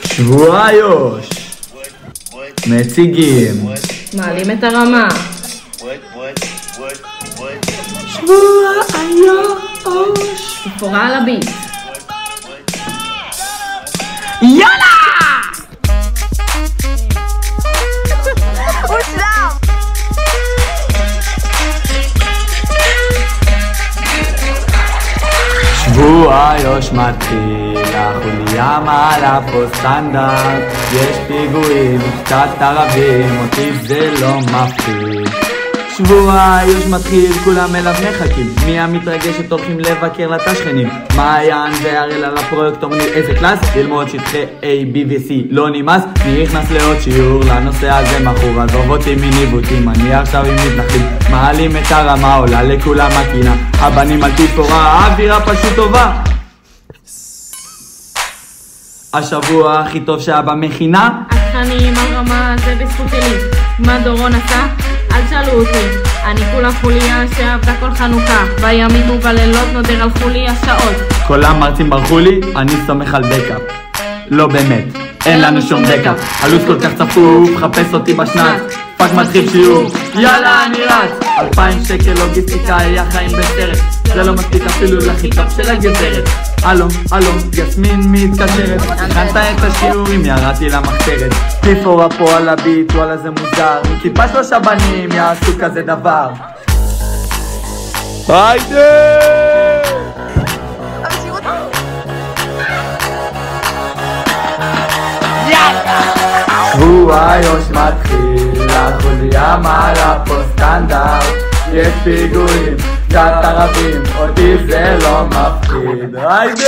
שבוע יוש מציגים מעלים את הרמה. שבוע יוש תפורה על הביט. יאללה! שבוע יוש מתחיל, החוליה מעלה פה סטנדרט, יש פיגועים, קצת ערבים, אותי זה לא מפחיד. שבוע יוש מתחיל, כולם אליו מחכים, מי המתרגשת הולכים לבקר לתשכנים, מעיין והראל על הפרויקט אומרים איזה קלאס, ללמוד שטחי A, B ו-C לא נמאס, נכנס לעוד שיעור, לנושא הזה מכור, עזוב אותי מניווטים, אני עכשיו עם מתנחלים, מעלים את הרמה, עולה לכולם הקינה, הבנים על תפורה, האווירה פשוט טובה. השבוע הכי טוב שהיה במכינה, התכנים על רמה זה בזכות שלי, מה דורון עשה? אל שאלו אותי, אני כולה חוליה שעבדה כל חנוכה, בימים ובלילות נודר על חוליה שעות. כל המרצים ברחו לי, אני סומך על בקאפ. לא באמת, אין לנו שום בקאפ. הלו"ז כל כך צפוף, חפש אותי בשנת, פאק מתחיל שיעור, יאללה אני רץ. 2,000 שקל לוגיסטיקה, היה חיים בסרט, זה לא מספיק אפילו לכי טוב של הגזרת. הלו, יסמין מתקשרת, הכנת את השיעורים, ירדתי למחתרת, תפורה פה על הביט, וואלה זה מוזר, טיפה 3 בנים יעשו כזה דבר. היידה! שבוע יוש מתחיל, החוליה מעלה פה סטנדרט, יש פיגועים, קצת ערבים, אותי זה לא מפחיד. היידה!